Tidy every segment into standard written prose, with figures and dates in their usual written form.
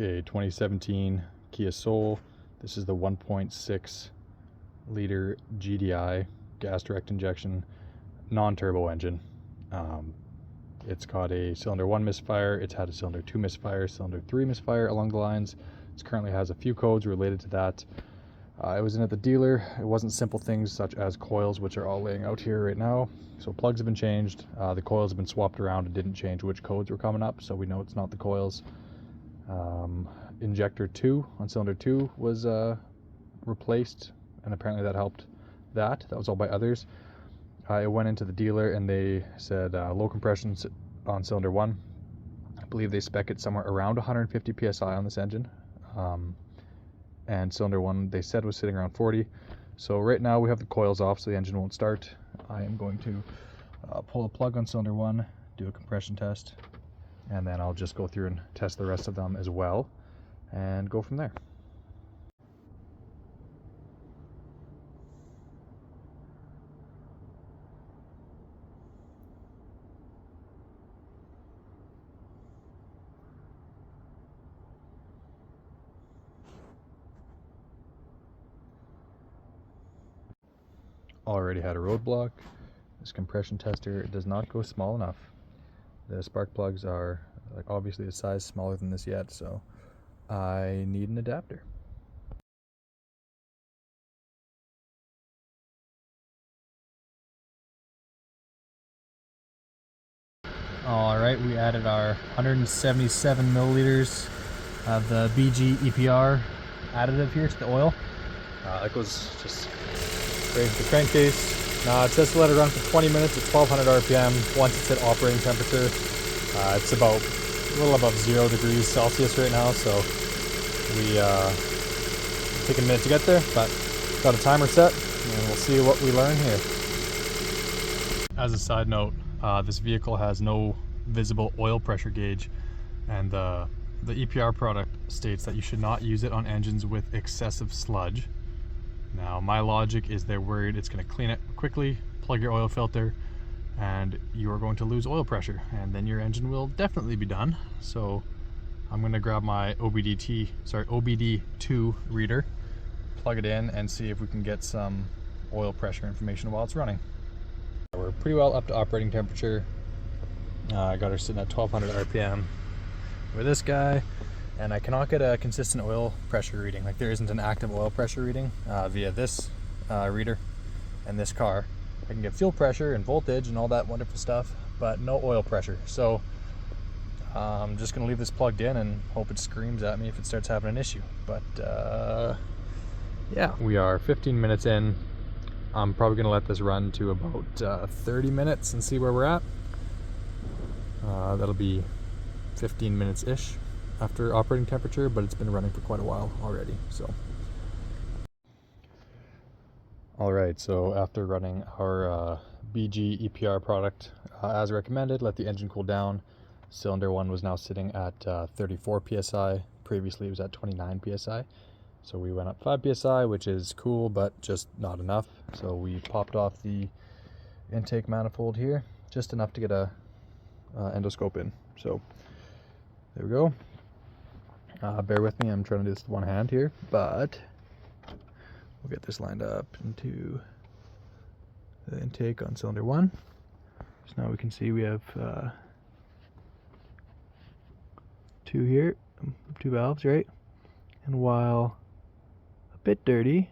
Okay, 2017 Kia Soul. This is the 1.6 liter GDI, gas direct injection, non-turbo engine. It's got a cylinder 1 misfire, it's had a cylinder 2 misfire, cylinder 3 misfire along the lines. It currently has a few codes related to that. It was in at the dealer. It wasn't simple things such as coils, which are all laying out here right now. So plugs have been changed, the coils have been swapped around. It didn't change which codes were coming up, so we know it's not the coils. Injector 2 on cylinder 2 was replaced, and apparently that helped. That was all by others. It went into the dealer and they said low compression on cylinder 1. I believe they spec it somewhere around 150 psi on this engine, and cylinder 1 they said was sitting around 40. So right now we have the coils off, so the engine won't start. I am going to pull the plug on cylinder 1, do a compression test, and then I'll just go through and test the rest of them as well and go from there. Already had a roadblock. This compression tester does not go small enough. The spark plugs are obviously a size smaller than this yet, so I need an adapter. Alright, we added our 177 milliliters of the BG EPR additive here to the oil. That goes just straight into the crankcase. Now it says to let it run for 20 minutes at 1200 RPM. Once it's at operating temperature, it's about a little above 0 degrees Celsius right now, so we take a minute to get there, but got a timer set and we'll see what we learn here. As a side note, this vehicle has no visible oil pressure gauge, and the EPR product states that you should not use it on engines with excessive sludge. Now my logic is they're worried it's going to clean it quickly, plug your oil filter, and you're going to lose oil pressure, and then your engine will definitely be done. So I'm going to grab my OBD2 reader, plug it in, and see if we can get some oil pressure information while it's running. We're pretty well up to operating temperature. I got her sitting at 1200 RPM with this guy, and I cannot get a consistent oil pressure reading. Like, there isn't an active oil pressure reading via this reader and this car. I can get fuel pressure and voltage and all that wonderful stuff, but no oil pressure. So I'm just gonna leave this plugged in and hope it screams at me if it starts having an issue. But yeah, we are 15 minutes in. I'm probably gonna let this run to about 30 minutes and see where we're at. That'll be 15 minutes-ish after operating temperature, but it's been running for quite a while already, so. Alright, so after running our BG EPR product as recommended, let the engine cool down. Cylinder 1 was now sitting at 34 psi. Previously it was at 29 psi. So we went up 5 psi, which is cool, but just not enough. So we popped off the intake manifold here, just enough to get a endoscope in. So there we go. Bear with me, I'm trying to do this with one hand here, but we'll get this lined up into the intake on cylinder 1. So now we can see we have 2 here, 2 valves, right? And while a bit dirty,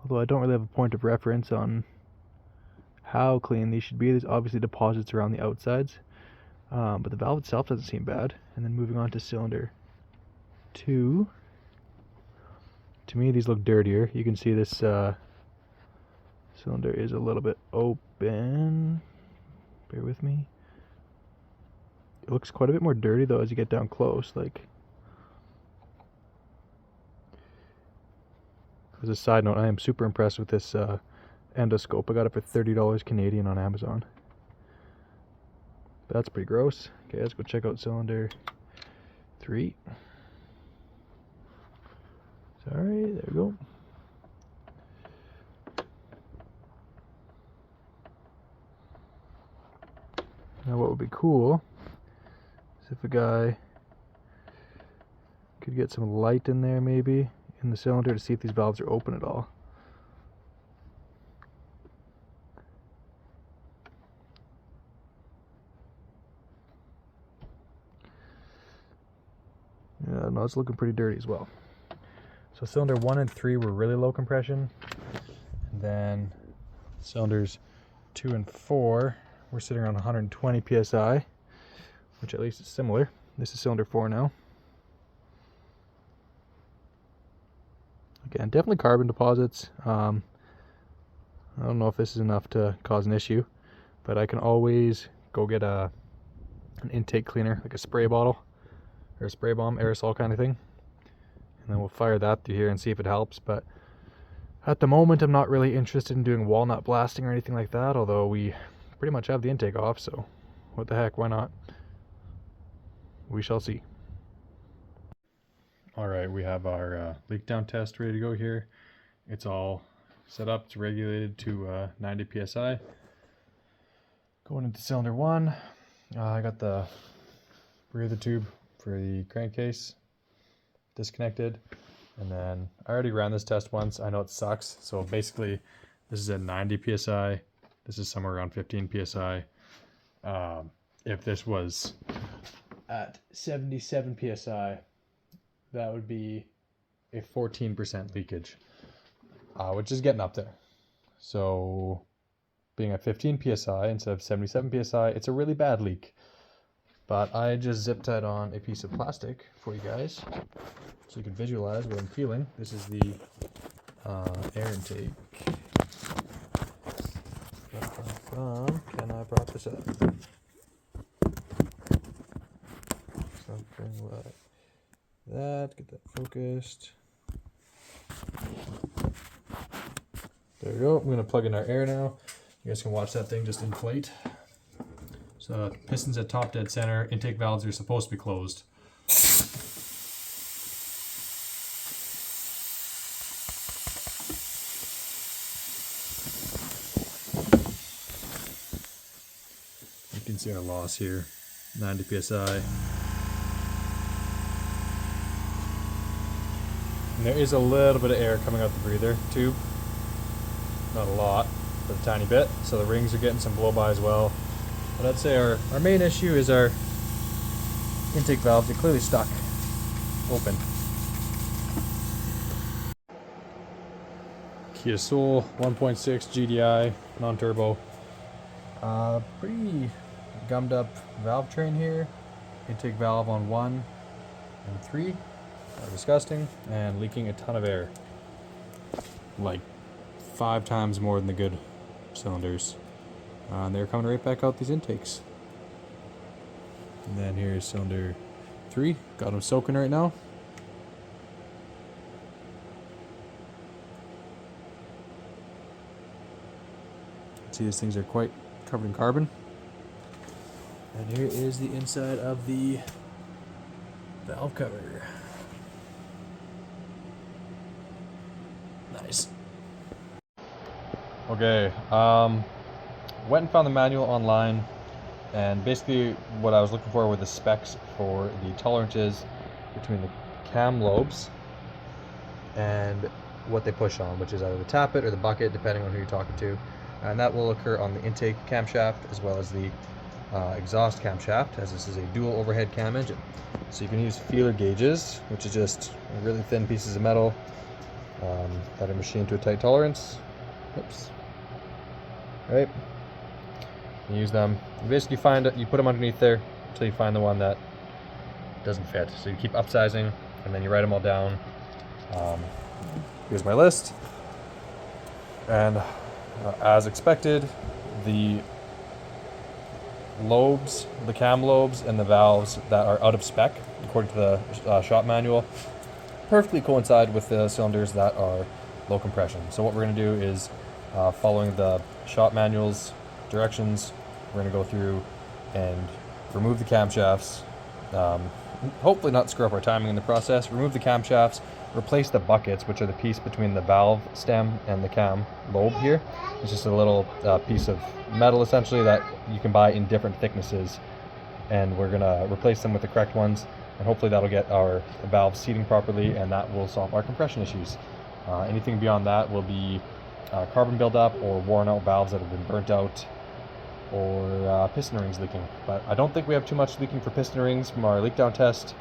although I don't really have a point of reference on how clean these should be, there's obviously deposits around the outsides. But the valve itself doesn't seem bad. And then moving on to cylinder 2. To me, these look dirtier. You can see this cylinder is a little bit open. Bear with me. It looks quite a bit more dirty though as you get down close. Like, as a side note, I am super impressed with this endoscope. I got it for $30 Canadian on Amazon. That's pretty gross. Okay, let's go check out cylinder 3. Sorry, there we go. Now what would be cool as if a guy could get some light in there maybe in the cylinder to see if these valves are open at all. Yeah, no, it's looking pretty dirty as well. So cylinder 1 and 3 were really low compression, and then cylinders 2 and 4 we're sitting around 120 psi, which at least is similar. This is cylinder 4 now. Again, definitely carbon deposits. I don't know if this is enough to cause an issue, but I can always go get an intake cleaner, like a spray bottle or a spray bomb, aerosol kind of thing, and then we'll fire that through here and see if it helps. But at the moment, I'm not really interested in doing walnut blasting or anything like that, although we pretty much have the intake off, so what the heck, why not? We shall see. Alright, we have our leak down test ready to go here. It's all set up, it's regulated to 90 psi. Going into cylinder 1, I got the breather tube for the crankcase disconnected, and then I already ran this test once. I know it sucks, so basically this is at 90 psi, this is somewhere around 15 psi. If this was at 77 psi, that would be a 14% leakage, which is getting up there. So being at 15 psi instead of 77 psi, it's a really bad leak. But I just zip tied on a piece of plastic for you guys so you can visualize what I'm feeling. This is the air intake. Can I prop this up? Something like that. Get that focused. There we go. I'm going to plug in our air now. You guys can watch that thing just inflate. So pistons at top dead center. Intake valves are supposed to be closed. You can see our loss here, 90 psi. And there is a little bit of air coming out the breather tube. Not a lot, but a tiny bit. So the rings are getting some blow-by as well. But I'd say our main issue is our intake valves are clearly stuck open. Kia Soul 1.6 GDI non-turbo. Pretty gummed up valve train here. Intake valve on 1 and 3 are disgusting and leaking a ton of air. Like 5 times more than the good cylinders. And they're coming right back out these intakes. And then here's cylinder 3. Got them soaking right now. See, these things are quite covered in carbon. And here is the inside of the valve cover. Nice. Okay, went and found the manual online, and basically what I was looking for were the specs for the tolerances between the cam lobes and what they push on, which is either the tappet or the bucket, depending on who you're talking to. And that will occur on the intake camshaft as well as the exhaust camshaft, as this is a dual overhead cam engine. So you can use feeler gauges, which is just really thin pieces of metal that are machined to a tight tolerance. Oops. Right. You use them. You basically you put them underneath there until you find the one that doesn't fit. So you keep upsizing, and then you write them all down. Here's my list. And as expected, the lobes, the cam lobes, and the valves that are out of spec, according to the shop manual, perfectly coincide with the cylinders that are low compression. So what we're going to do is, following the shop manual's directions, we're going to go through and remove the camshafts, hopefully not screw up our timing in the process, remove the camshafts, replace the buckets, which are the piece between the valve stem and the cam lobe here. It's just a little piece of metal essentially that you can buy in different thicknesses and we're gonna replace them with the correct ones, and hopefully that'll get our valves seating properly, and that will solve our compression issues. Anything beyond that will be carbon buildup or worn out valves that have been burnt out, or piston rings leaking. But I don't think we have too much leaking for piston rings from our leak down test.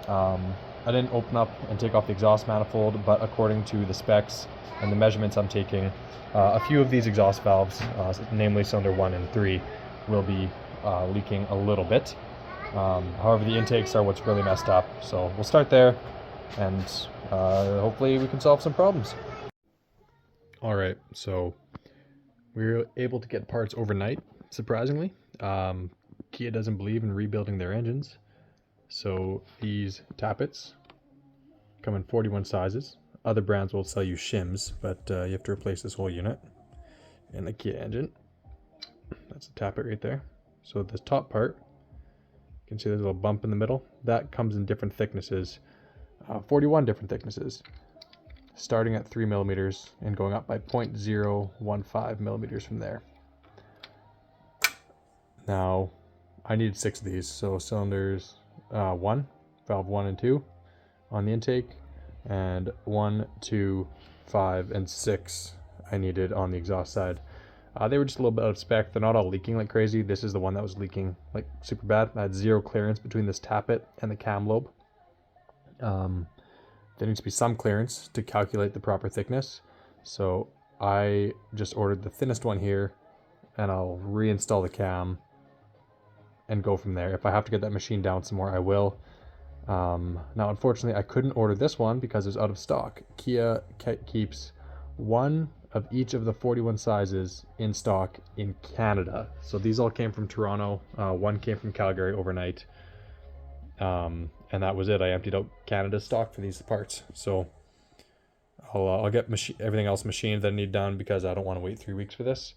I didn't open up and take off the exhaust manifold, but according to the specs and the measurements I'm taking, a few of these exhaust valves, namely cylinder 1 and 3, will be leaking a little bit. However, the intakes are what's really messed up. So we'll start there, and hopefully we can solve some problems. All right, so we were able to get parts overnight, surprisingly. Kia doesn't believe in rebuilding their engines. So these tappets come in 41 sizes. Other brands will sell you shims, but you have to replace this whole unit in the Kia engine. That's the tappet right there. So this top part, you can see there's a little bump in the middle. That comes in different thicknesses, 41 different thicknesses, starting at 3 millimeters and going up by 0.015 millimeters from there. Now, I needed 6 of these, so cylinders 1, valve 1 and 2 on the intake, and 1, 2, 5, and 6 I needed on the exhaust side. They were just a little bit out of spec. They're not all leaking like crazy. This is the one that was leaking like super bad. I had 0 clearance between this tappet and the cam lobe. There needs to be some clearance to calculate the proper thickness. So I just ordered the thinnest one here, and I'll reinstall the cam and go from there. If I have to get that machine down some more, I will. Now, unfortunately, I couldn't order this one because it was out of stock. Kia keeps one of each of the 41 sizes in stock in Canada. So these all came from Toronto. One came from Calgary overnight. And that was it. I emptied out Canada's stock for these parts. So I'll get everything else machined that I need done, because I don't want to wait 3 weeks for this.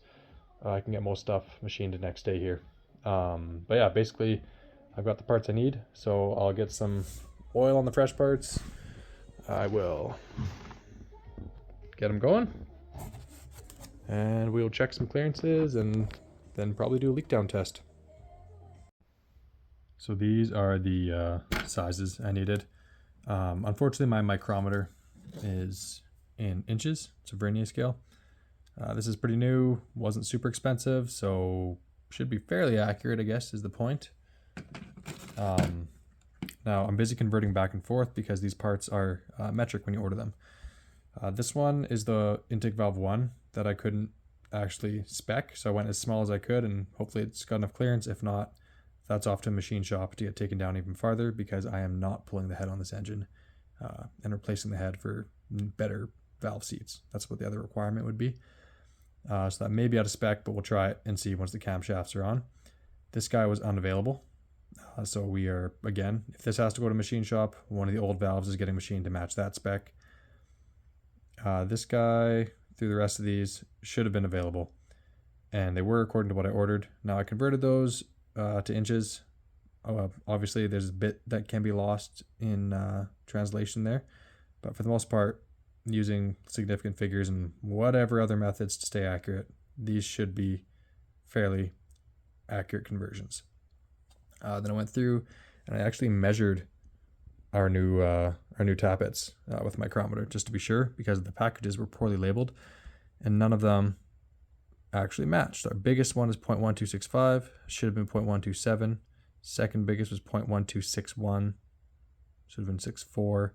I can get most stuff machined the next day here. But yeah, basically I've got the parts I need, so I'll get some oil on the fresh parts. I will get them going, and we'll check some clearances and then probably do a leak down test. So these are the sizes I needed. Unfortunately, my micrometer is in inches. It's a vernier scale. This is pretty new, wasn't super expensive, so should be fairly accurate, I guess, is the point. Now I'm busy converting back and forth because these parts are metric when you order them. This one is the intake valve 1 that I couldn't actually spec, so I went as small as I could, and hopefully it's got enough clearance. If not, that's off to a machine shop to get taken down even farther, because I am not pulling the head on this engine and replacing the head for better valve seats. That's what the other requirement would be. So that may be out of spec, but we'll try it and see once the camshafts are on. This guy was unavailable. So we are, again, if this has to go to machine shop, one of the old valves is getting machined to match that spec. This guy, through the rest of these, should have been available. And they were according to what I ordered. Now I converted those to inches. Obviously there's a bit that can be lost in translation there. But for the most part, using significant figures and whatever other methods to stay accurate, these should be fairly accurate conversions. Then I went through and I actually measured our new tappets with a micrometer, just to be sure, because the packages were poorly labeled and none of them actually matched. Our biggest one is 0.1265, should have been 0.127. Second biggest was 0.1261, should have been 6.4.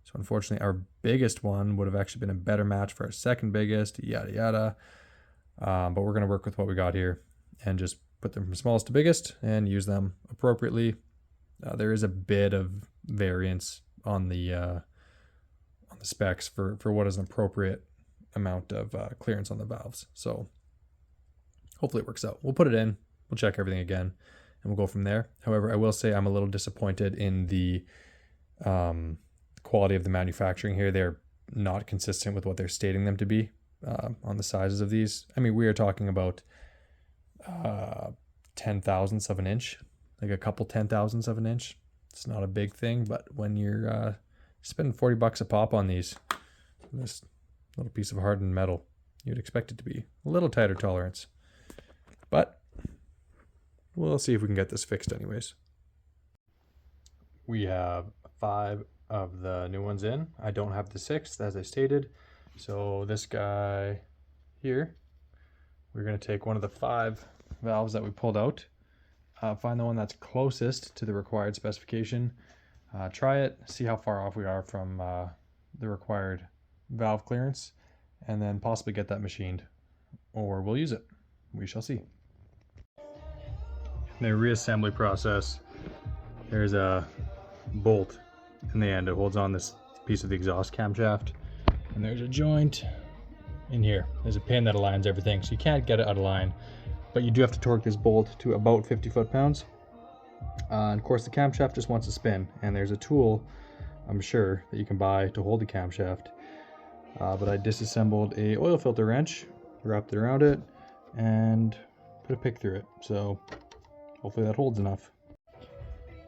So unfortunately, our biggest one would have actually been a better match for our second biggest, yada yada. But we're going to work with what we got here and just put them from smallest to biggest and use them appropriately. There is a bit of variance on the specs for what is an appropriate amount of clearance on the valves. So hopefully it works out. We'll put it in, we'll check everything again, and we'll go from there. However, I will say I'm a little disappointed in the quality of the manufacturing here. They're not consistent with what they're stating them to be on the sizes of these. I mean, we are talking about 10,000ths of an inch, like a couple 10,000ths of an inch. It's not a big thing, but when you're spending $40 a pop on this little piece of hardened metal, you'd expect it to be a little tighter tolerance. But we'll see if we can get this fixed anyways. We have 5 of the new ones in. I don't have the 6th as I stated. So this guy here, we're going to take one of the 5 valves that we pulled out, find the one that's closest to the required specification, try it, see how far off we are from the required valve clearance, and then possibly get that machined, or we'll use it. We shall see. In the reassembly process, there's a bolt in the end. It holds on this piece of the exhaust camshaft, and there's a joint in here. There's a pin that aligns everything, so you can't get it out of line, but you do have to torque this bolt to about 50 foot-pounds. And of course the camshaft just wants to spin, and there's a tool, I'm sure, that you can buy to hold the camshaft. But I disassembled a oil filter wrench, wrapped it around it, and put a pick through it. So hopefully that holds enough.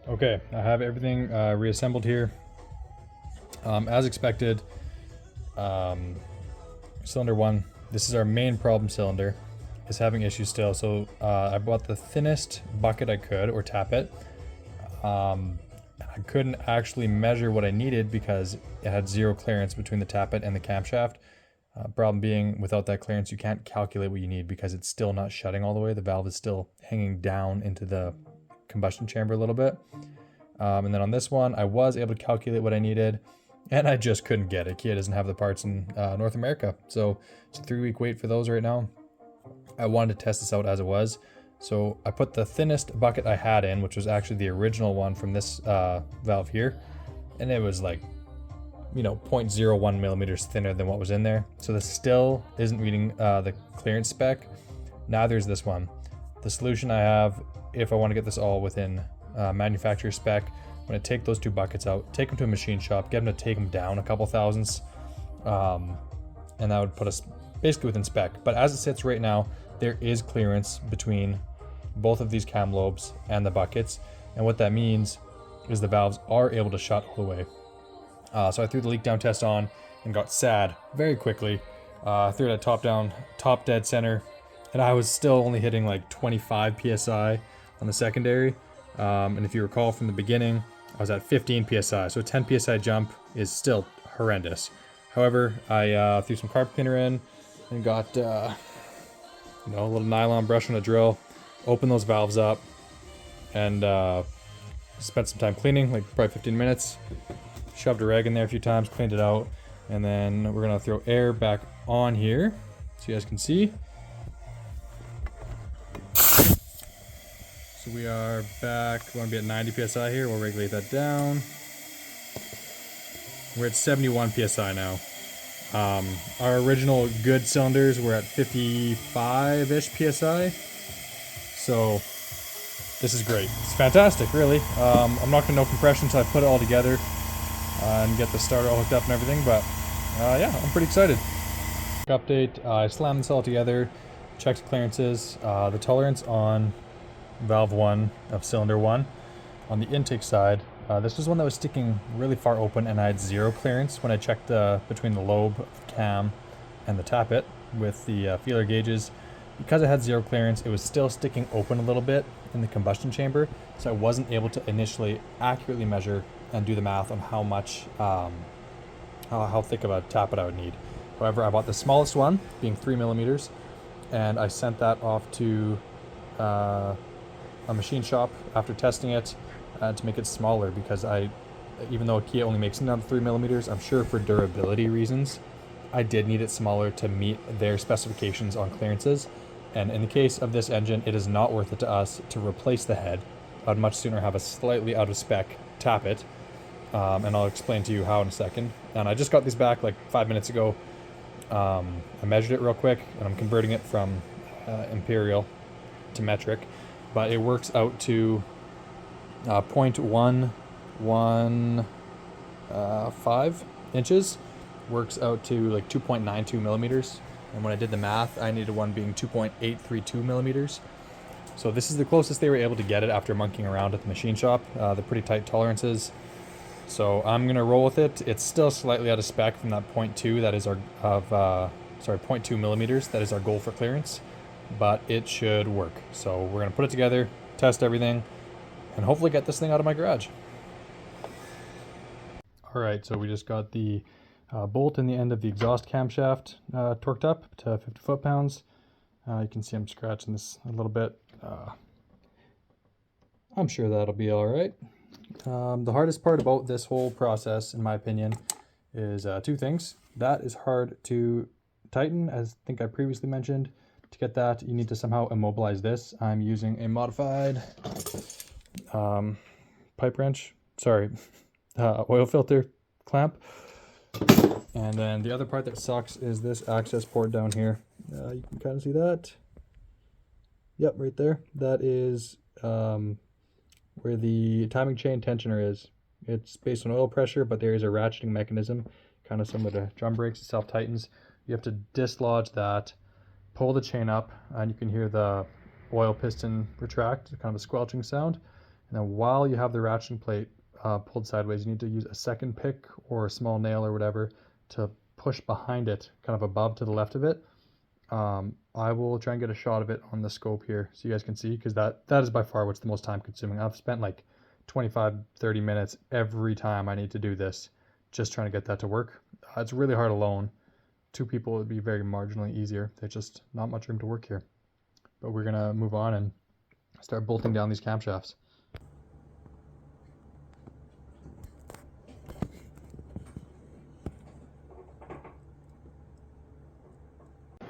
Okay, I have everything reassembled here. As expected, cylinder 1, this is our main problem cylinder, is having issues still. So I bought the thinnest bucket I could, or tappet. I couldn't actually measure what I needed because it had 0 clearance between the tappet and the camshaft. Problem being, without that clearance, you can't calculate what you need because it's still not shutting all the way. The valve is still hanging down into the combustion chamber a little bit. And then on this one, I was able to calculate what I needed, and I just couldn't get it. Kia doesn't have the parts in North America. So it's a 3-week wait for those right now. I wanted to test this out as it was. So I put the thinnest bucket I had in, which was actually the original one from this valve here. And it was like, 0.01 millimeters thinner than what was in there. So this still isn't meeting the clearance spec. Neither is this one. The solution I have, if I want to get this all within manufacturer spec, I'm going to take those 2 buckets out, take them to a machine shop, get them to take them down a couple thousandths, and that would put us basically within spec. But as it sits right now, there is clearance between both of these cam lobes and the buckets, and what that means is the valves are able to shut all the way. So I threw the leak down test on and got sad very quickly. Threw it at top dead center, and I was still only hitting like 25 psi on the secondary. And if you recall from the beginning, I was at 15 psi, so a 10 psi jump is still horrendous. However, I threw some carpet cleaner in and got a little nylon brush on a drill, opened those valves up, and spent some time cleaning, like probably 15 minutes. Shoved a rag in there a few times, cleaned it out, and then we're gonna throw air back on here so you guys can see. So we are back. We want to be at 90 psi here. We'll regulate that down. We're at 71 psi now. Our original good cylinders were at 55-ish psi. So this is great. It's fantastic, really. I'm not gonna no compression until I put it all together and get the starter all hooked up and everything. But yeah, I'm pretty excited. Update: I slammed this all together, checked clearances. The tolerance on valve 1 of cylinder 1 on the intake side, this was one that was sticking really far open, and I had 0 clearance when I checked between the lobe of the cam and the tappet with the feeler gauges. Because I had 0 clearance, it was still sticking open a little bit in the combustion chamber, so I wasn't able to initially accurately measure and do the math on how much how thick of a tappet I would need. However, I bought the smallest one, being 3 millimeters, and I sent that off to a machine shop after testing it to make it smaller, because even though Kia only makes it down to 3 millimeters, I'm sure for durability reasons, I did need it smaller to meet their specifications on clearances. And in the case of this engine, it is not worth it to us to replace the head. I'd much sooner have a slightly out of spec tappet, and I'll explain to you how in a second. And I just got these back like 5 minutes ago. I measured it real quick, and I'm converting it from imperial to metric, but it works out to 0.115 inches, works out to like 2.92 millimeters. And when I did the math, I needed one being 2.832 millimeters. So this is the closest they were able to get it after monkeying around at the machine shop. They're pretty tight tolerances. So I'm gonna roll with it. It's still slightly out of spec from that 0.2 that is our 0.2 millimeters. That is our goal for clearance, but it should work. So we're gonna put it together, test everything, and hopefully get this thing out of my garage. All right, so we just got the bolt in the end of the exhaust camshaft torqued up to 50 foot-pounds. You can see I'm scratching this a little bit. I'm sure that'll be all right. The hardest part about this whole process, in my opinion, is two things. That is hard to tighten, as I think I previously mentioned. To get that, you need to somehow immobilize this. I'm using a modified pipe wrench, sorry, oil filter clamp. And then the other part that sucks is this access port down here. You can kind of see that. Yep, right there. That is where the timing chain tensioner is. It's based on oil pressure, but there is a ratcheting mechanism, kind of similar to drum brakes. It self-tightens. You have to dislodge that, pull the chain up, and you can hear the oil piston retract, kind of a squelching sound. And then while you have the ratcheting plate pulled sideways, you need to use a second pick or a small nail or whatever to push behind it, kind of above to the left of it. I will try and get a shot of it on the scope here so you guys can see, because that is by far what's the most time consuming. I've spent like 25-30 minutes every time I need to do this just trying to get that to work. It's really hard alone. Two people would be very marginally easier. There's just not much room to work here. But we're gonna move on and start bolting down these camshafts.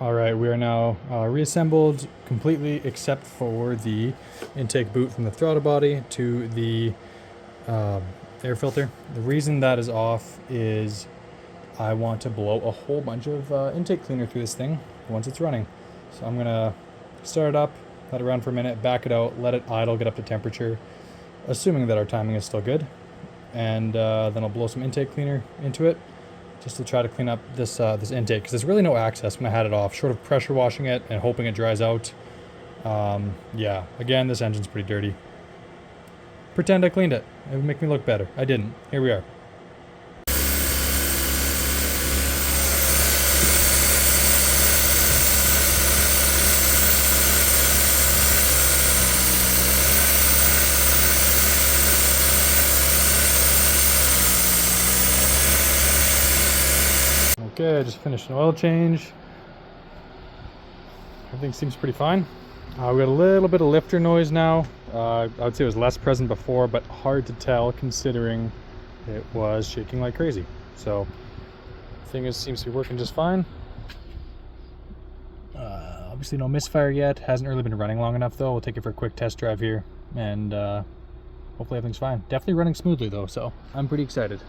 All right, we are now reassembled completely except for the intake boot from the throttle body to the air filter. The reason that is off is I want to blow a whole bunch of intake cleaner through this thing once it's running. So I'm gonna start it up, let it run for a minute, back it out, let it idle, get up to temperature, assuming that our timing is still good. And then I'll blow some intake cleaner into it, just to try to clean up this this intake, because there's really no access when I had it off, short of pressure washing it and hoping it dries out. Yeah, again, this engine's pretty dirty. Pretend I cleaned it. It would make me look better. I didn't. Here we are. Okay, I just finished an oil change. Everything seems pretty fine. We got a little bit of lifter noise now. I would say it was less present before, but hard to tell considering it was shaking like crazy. So, thing seems to be working just fine. Obviously no misfire yet. Hasn't really been running long enough though. We'll take it for a quick test drive here, and hopefully everything's fine. Definitely running smoothly though, so I'm pretty excited.